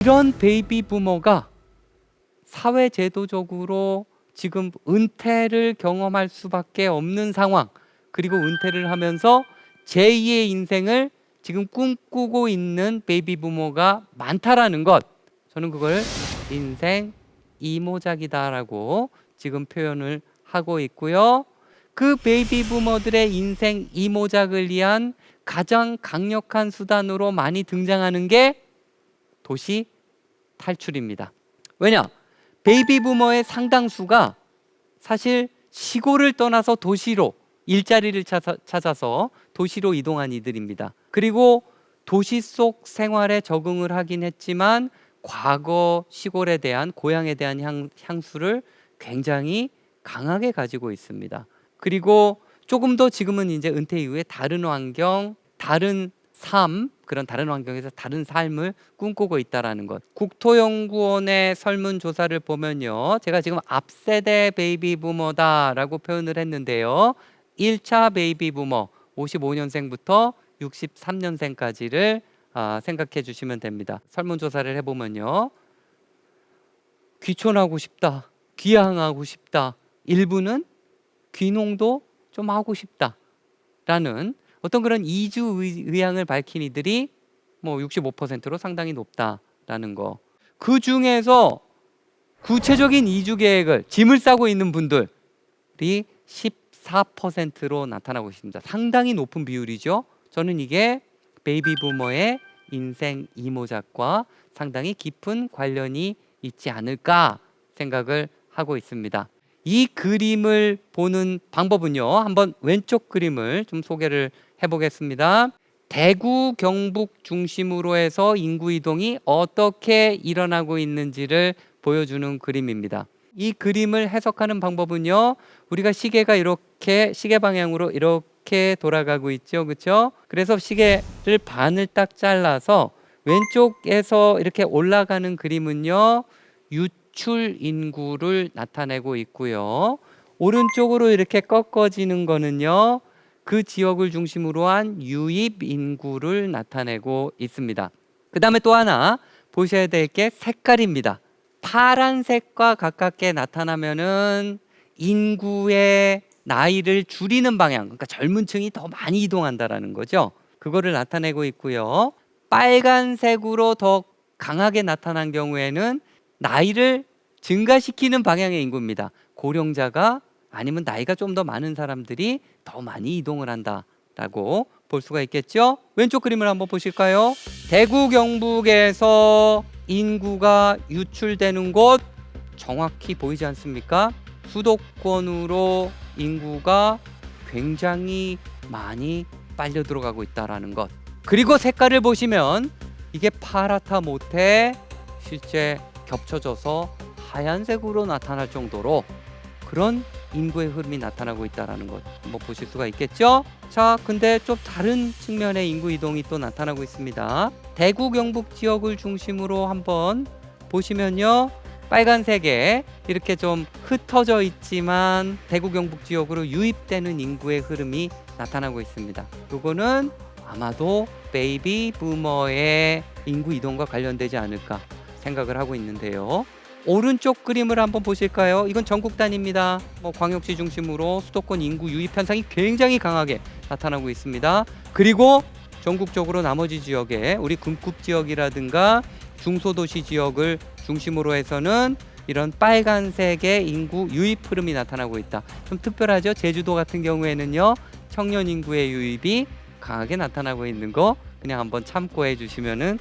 이런 베이비 부머가 사회제도적으로 지금 은퇴를 경험할 수밖에 없는 상황, 그리고 은퇴를 하면서 제2의 인생을 지금 꿈꾸고 있는 베이비 부머가 많다라는 것, 저는 그걸 인생 이모작이다라고 지금 표현을 하고 있고요. 그 베이비 부머들의 인생 이모작을 위한 가장 강력한 수단으로 많이 등장하는 게 도시 탈출입니다. 왜냐? 베이비 부머의 상당수가 사실 시골을 떠나서 도시로 일자리를 찾아서 도시로 이동한 이들입니다. 그리고 도시 속 생활에 적응을 하긴 했지만 과거 시골에 대한, 고향에 대한 향수를 굉장히 강하게 가지고 있습니다. 그리고 조금 더 지금은 이제 은퇴 이후에 다른 환경, 다른 삶, 그런 다른 환경에서 다른 삶을 꿈꾸고 있다는 것. 국토연구원의 설문조사를 보면요, 제가 지금 앞세대 베이비 부머다라고 표현을 했는데요, 1차 베이비 부머 55년생부터 63년생까지를 생각해 주시면 됩니다. 설문조사를 해보면요, 귀촌하고 싶다, 귀향하고 싶다, 일부는 귀농도 좀 하고 싶다 라는 어떤 그런 이주 의향을 밝힌 이들이 뭐 65%로 상당히 높다라는 거. 그 중에서 구체적인 이주 계획을 짐을 싸고 있는 분들이 14%로 나타나고 있습니다. 상당히 높은 비율이죠. 저는 이게 베이비 부머의 인생 이모작과 상당히 깊은 관련이 있지 않을까 생각을 하고 있습니다. 이 그림을 보는 방법은요, 한번 왼쪽 그림을 좀 소개를 해보겠습니다. 대구, 경북 중심으로 해서 인구 이동이 어떻게 일어나고 있는지를 보여주는 그림입니다. 이 그림을 해석하는 방법은요, 우리가 시계가 이렇게 시계 방향으로 이렇게 돌아가고 있죠, 그렇죠? 그래서 시계를 반을 딱 잘라서 왼쪽에서 이렇게 올라가는 그림은요, 유출 인구를 나타내고 있고요, 오른쪽으로 이렇게 꺾어지는 거는요, 그 지역을 중심으로 한 유입 인구를 나타내고 있습니다. 그 다음에 또 하나 보셔야 될 게 색깔입니다. 파란색과 가깝게 나타나면은 인구의 나이를 줄이는 방향, 그러니까 젊은 층이 더 많이 이동한다라는 거죠. 그거를 나타내고 있고요. 빨간색으로 더 강하게 나타난 경우에는 나이를 증가시키는 방향의 인구입니다. 고령자가 아니면 나이가 좀 더 많은 사람들이 더 많이 이동을 한다라고 볼 수가 있겠죠. 왼쪽 그림을 한번 보실까요? 대구 경북에서 인구가 유출되는 곳 정확히 보이지 않습니까? 수도권으로 인구가 굉장히 많이 빨려 들어가고 있다는 것. 그리고 색깔을 보시면 이게 파랗다 못해 실제 겹쳐져서 하얀색으로 나타날 정도로 그런 인구의 흐름이 나타나고 있다는 것 한번 보실 수가 있겠죠. 자, 근데 좀 다른 측면의 인구 이동이 또 나타나고 있습니다. 대구 경북 지역을 중심으로 한번 보시면요, 빨간색에 이렇게 좀 흩어져 있지만 대구 경북 지역으로 유입되는 인구의 흐름이 나타나고 있습니다. 이거는 아마도 베이비 부머의 인구 이동과 관련되지 않을까 생각을 하고 있는데요. 오른쪽 그림을 한번 보실까요? 이건 전국 단위입니다. 광역시 중심으로 수도권 인구 유입 현상이 굉장히 강하게 나타나고 있습니다. 그리고 전국적으로 나머지 지역에 우리 금급 지역이라든가 중소도시 지역을 중심으로 해서는 이런 빨간색의 인구 유입 흐름이 나타나고 있다. 좀 특별하죠? 제주도 같은 경우에는요, 청년 인구의 유입이 강하게 나타나고 있는 거 그냥 한번 참고해 주시면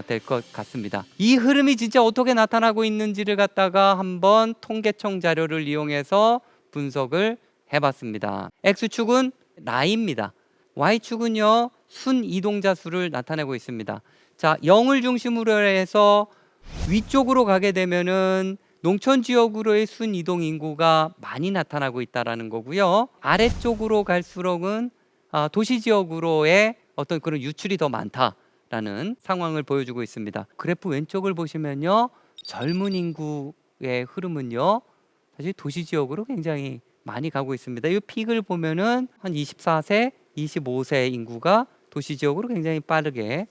될 것 같습니다. 이 흐름이 진짜 어떻게 나타나고 있는지를 갖다가 한번 통계청 자료를 이용해서 분석을 해봤습니다. X축은 나이입니다. Y축은요, 순 이동자 수를 나타내고 있습니다. 자, 0을 중심으로 해서 위쪽으로 가게 되면은 농촌 지역으로의 순 이동 인구가 많이 나타나고 있다라는 거고요. 아래쪽으로 갈수록은 도시 지역으로의 어떤 그런 유출이 더 많다라는 상황을 보여주고 있습니다. 그래프 왼쪽을 보시면요, 젊은 인구의 흐름은요, 사실 도시 지역으로 굉장히 많이 가고 있습니다. 이 픽을 보면은 한 24세, 25세 인구가 도시 지역으로 굉장히 빠르게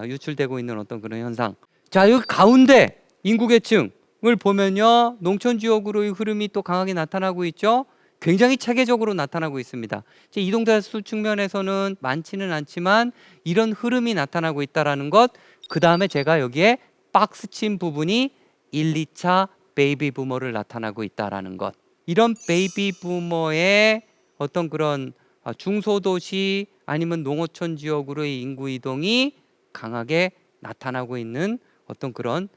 유출되고 있는 어떤 그런 현상. 자, 여기 가운데 인구계층을 보면요, 농촌 지역으로의 흐름이 또 강하게 나타나고 있죠. 굉장히 체계적으로 나타나고 있습니다. 이동자수 측면에서는 많지는 않지만 이런 흐름이 나타나고 있다는 것, 그 다음에 제가 여기에 박스 친 부분이 1, 2차 베이비 부머를 나타나고 있다는 것. 이런 베이비 부머의 어떤 그런 중소도시 아니면 농어촌 지역으로의 인구 이동이 강하게 나타나고 있는 어떤 그런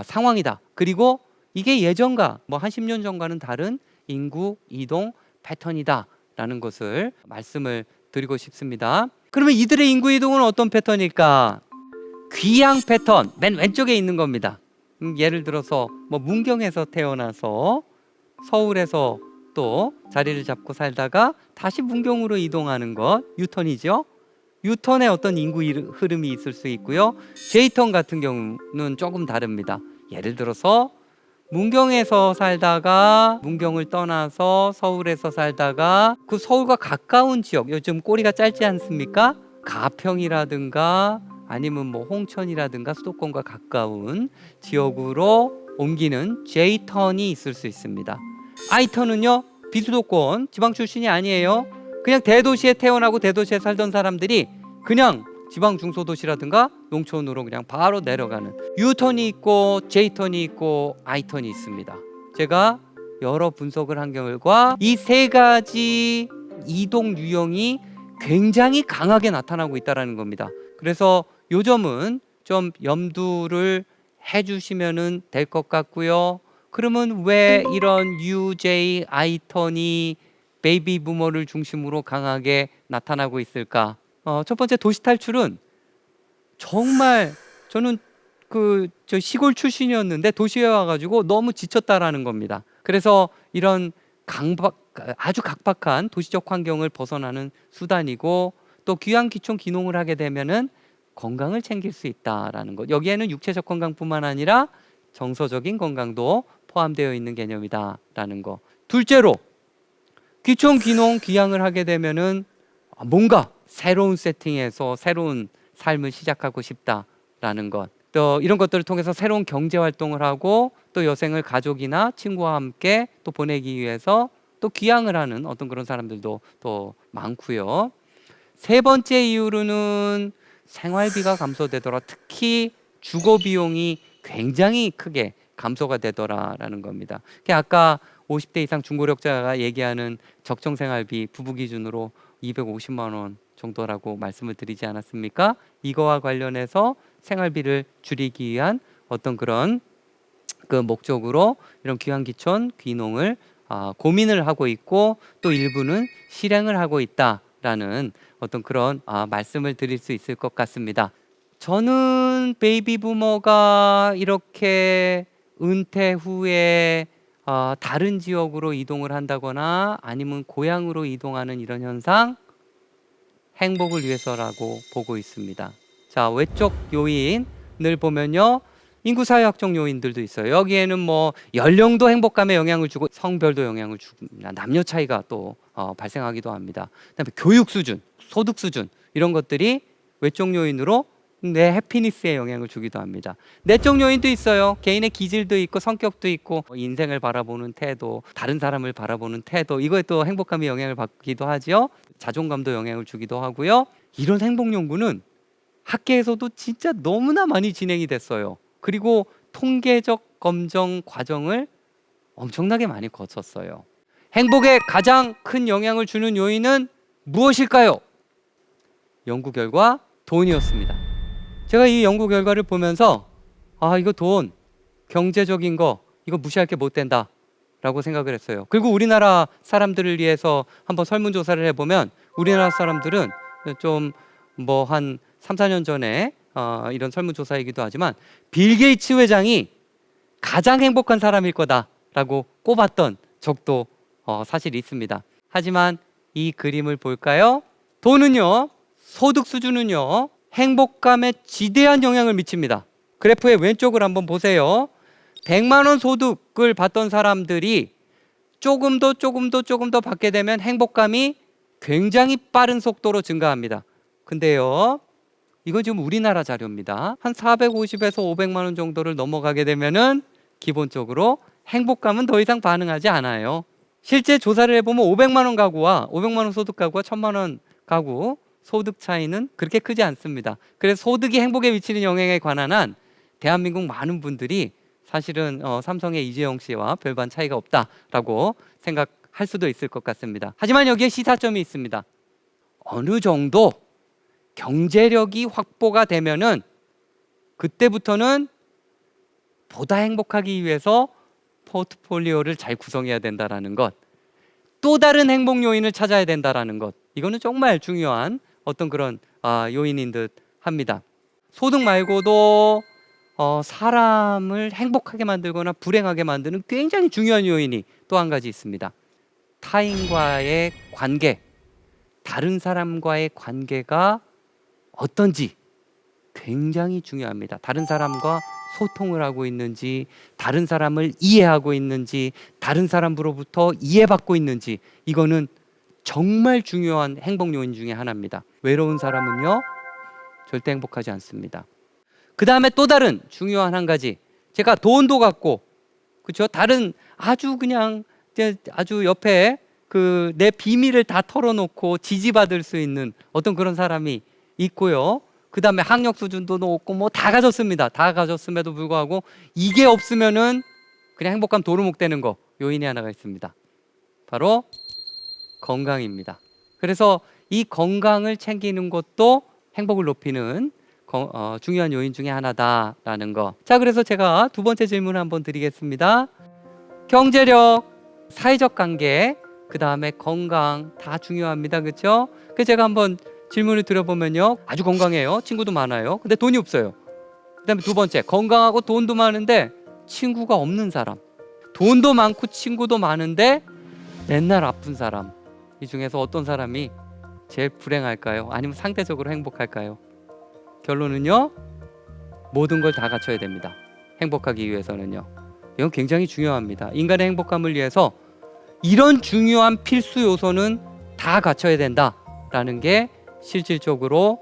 상황이다. 그리고 이게 예전과 뭐 한 10년 전과는 다른 인구 이동 패턴이다라는 것을 말씀을 드리고 싶습니다. 그러면 이들의 인구 이동은 어떤 패턴일까? 귀향 패턴, 맨 왼쪽에 있는 겁니다. 예를 들어서 뭐 문경에서 태어나서 서울에서 또 자리를 잡고 살다가 다시 문경으로 이동하는 것, 유턴이죠. 유턴의 어떤 인구 흐름이 있을 수 있고요. J턴 같은 경우는 조금 다릅니다. 예를 들어서 문경에서 살다가 문경을 떠나서 서울에서 살다가 그 서울과 가까운 지역, 요즘 꼬리가 짧지 않습니까? 가평이라든가 아니면 뭐 홍천이라든가 수도권과 가까운 지역으로 옮기는 J턴이 있을 수 있습니다. I턴은요, 비수도권 지방 출신이 아니에요. 그냥 대도시에 태어나고 대도시에 살던 사람들이 그냥 지방 중소도시라든가 농촌으로 그냥 바로 내려가는 U턴이 있고 J턴이 있고 I턴이 있습니다. 제가 여러 분석을 한 결과 이 세 가지 이동 유형이 굉장히 강하게 나타나고 있다는 겁니다. 그래서 요 점은 좀 염두를 해주시면 될 것 같고요. 그러면 왜 이런 UJ, I턴이 베이비 부머를 중심으로 강하게 나타나고 있을까? 첫 번째 도시 탈출은 정말 저는 저 시골 출신이었는데 도시에 와가지고 너무 지쳤다라는 겁니다. 그래서 이런 아주 각박한 도시적 환경을 벗어나는 수단이고 또 귀한 기촌 귀농을 하게 되면은 건강을 챙길 수 있다라는 것. 여기에는 육체적 건강뿐만 아니라 정서적인 건강도 포함되어 있는 개념이다라는 거. 둘째로 귀촌 귀농 귀향을 하게 되면은 뭔가 새로운 세팅에서 새로운 삶을 시작하고 싶다라는 것. 또 이런 것들을 통해서 새로운 경제 활동을 하고 또 여생을 가족이나 친구와 함께 또 보내기 위해서 또 귀향을 하는 어떤 그런 사람들도 또 많고요. 세 번째 이유로는 생활비가 감소되더라. 특히 주거 비용이 굉장히 크게 감소가 되더라라는 겁니다. 아까 50대 이상 중고령자가 얘기하는 적정 생활비 부부 기준으로 250만 원 정도라고 말씀을 드리지 않았습니까? 이거와 관련해서 생활비를 줄이기 위한 어떤 그런 그 목적으로 이런 귀환귀촌 귀농을 고민을 하고 있고 또 일부는 실행을 하고 있다라는 어떤 그런 말씀을 드릴 수 있을 것 같습니다. 저는 베이비 부머가 이렇게 은퇴 후에 다른 지역으로 이동을 한다거나 아니면 고향으로 이동하는 이런 현상, 행복을 위해서라고 보고 있습니다. 자, 외적 요인을 보면요, 인구사회학적 요인들도 있어요. 여기에는 뭐 연령도 행복감에 영향을 주고 성별도 영향을 주고 남녀 차이가 또 발생하기도 합니다. 그다음에 교육 수준, 소득 수준 이런 것들이 외적 요인으로 내 해피니스에 영향을 주기도 합니다. 내적 요인도 있어요. 개인의 기질도 있고 성격도 있고 인생을 바라보는 태도, 다른 사람을 바라보는 태도, 이거에 또 행복감이 영향을 받기도 하죠. 자존감도 영향을 주기도 하고요. 이런 행복 연구는 학계에서도 진짜 너무나 많이 진행이 됐어요. 그리고 통계적 검정 과정을 엄청나게 많이 거쳤어요. 행복에 가장 큰 영향을 주는 요인은 무엇일까요? 연구 결과 돈이었습니다. 제가 이 연구 결과를 보면서 이거 돈, 경제적인 거 이거 무시할 게 못 된다 라고 생각을 했어요. 그리고 우리나라 사람들을 위해서 한번 설문조사를 해보면 우리나라 사람들은 좀 뭐 한 3, 4년 전에 이런 설문조사이기도 하지만 빌 게이츠 회장이 가장 행복한 사람일 거다라고 꼽았던 적도 사실 있습니다. 하지만 이 그림을 볼까요? 돈은요, 소득 수준은요, 행복감에 지대한 영향을 미칩니다. 그래프의 왼쪽을 한번 보세요. 100만 원 소득을 받던 사람들이 조금 더 받게 되면 행복감이 굉장히 빠른 속도로 증가합니다. 근데요, 이건 지금 우리나라 자료입니다. 한 450에서 500만 원 정도를 넘어가게 되면은 기본적으로 행복감은 더 이상 반응하지 않아요. 실제 조사를 해보면 500만 원 가구와 500만 원 소득 가구와 1000만 원 가구 소득 차이는 그렇게 크지 않습니다. 그래서 소득이 행복에 미치는 영향에 관한 한 대한민국 많은 분들이 사실은 삼성의 이재용 씨와 별반 차이가 없다라고 생각할 수도 있을 것 같습니다. 하지만 여기에 시사점이 있습니다. 어느 정도 경제력이 확보가 되면은 그때부터는 보다 행복하기 위해서 포트폴리오를 잘 구성해야 된다라는 것, 또 다른 행복 요인을 찾아야 된다라는 것, 이거는 정말 중요한 어떤 그런 요인인 듯 합니다. 소득 말고도 사람을 행복하게 만들거나 불행하게 만드는 굉장히 중요한 요인이 또 한 가지 있습니다. 타인과의 관계, 다른 사람과의 관계가 어떤지 굉장히 중요합니다. 다른 사람과 소통을 하고 있는지, 다른 사람을 이해하고 있는지, 다른 사람으로부터 이해받고 있는지, 이거는 정말 중요한 행복 요인 중에 하나입니다. 외로운 사람은요 절대 행복하지 않습니다. 그 다음에 또 다른 중요한 한 가지, 제가 돈도 갖고, 그렇죠? 다른 아주 그냥 아주 옆에 그 내 비밀을 다 털어놓고 지지받을 수 있는 어떤 그런 사람이 있고요. 그 다음에 학력 수준도 높고 뭐 다 가졌습니다. 다 가졌음에도 불구하고 이게 없으면은 그냥 행복감 도루묵 되는 거, 요인이 하나가 있습니다. 바로 건강입니다. 그래서 이 건강을 챙기는 것도 행복을 높이는 중요한 요인 중에 하나다라는 거. 자, 그래서 제가 두 번째 질문을 한번 드리겠습니다. 경제력, 사회적 관계, 그 다음에 건강 다 중요합니다. 그렇죠? 그래서 제가 한번 질문을 드려보면요, 아주 건강해요. 친구도 많아요. 근데 돈이 없어요. 그 다음에 두 번째, 건강하고 돈도 많은데 친구가 없는 사람. 돈도 많고 친구도 많은데 맨날 아픈 사람. 이 중에서 어떤 사람이 제일 불행할까요? 아니면 상대적으로 행복할까요? 결론은요, 모든 걸 다 갖춰야 됩니다. 행복하기 위해서는요. 이건 굉장히 중요합니다. 인간의 행복감을 위해서 이런 중요한 필수 요소는 다 갖춰야 된다라는 게 실질적으로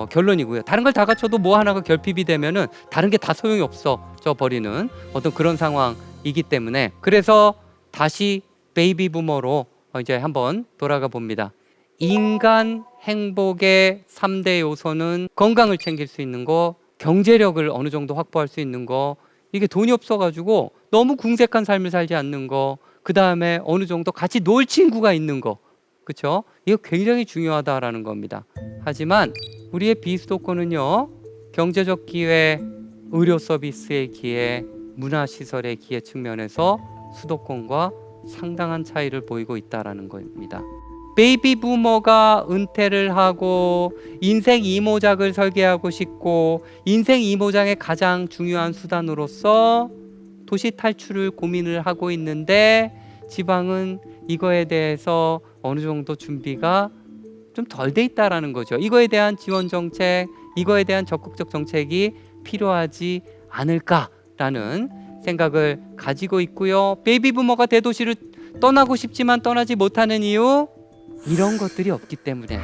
결론이고요. 다른 걸 다 갖춰도 뭐 하나가 결핍이 되면은 다른 게 다 소용이 없어져 버리는 어떤 그런 상황이기 때문에, 그래서 다시 베이비 부머로 이제 한번 돌아가 봅니다. 인간 행복의 3대 요소는 건강을 챙길 수 있는 거, 경제력을 어느 정도 확보할 수 있는 거, 이게 돈이 없어가지고 너무 궁색한 삶을 살지 않는 거, 그 다음에 어느 정도 같이 놀 친구가 있는 거, 그렇죠? 이거 굉장히 중요하다라는 겁니다. 하지만 우리의 비수도권은요, 경제적 기회, 의료 서비스의 기회, 문화시설의 기회 측면에서 수도권과 상당한 차이를 보이고 있다라는 겁니다. 베이비 부머가 은퇴를 하고 인생 이모작을 설계하고 싶고, 인생 이모작의 가장 중요한 수단으로서 도시 탈출을 고민을 하고 있는데, 지방은 이거에 대해서 어느 정도 준비가 좀 덜 돼 있다라는 거죠. 이거에 대한 지원 정책, 이거에 대한 적극적 정책이 필요하지 않을까라는 생각을 가지고 있고요. 베이비 부머가 대도시를 떠나고 싶지만 떠나지 못하는 이유, 이런 것들이 없기 때문에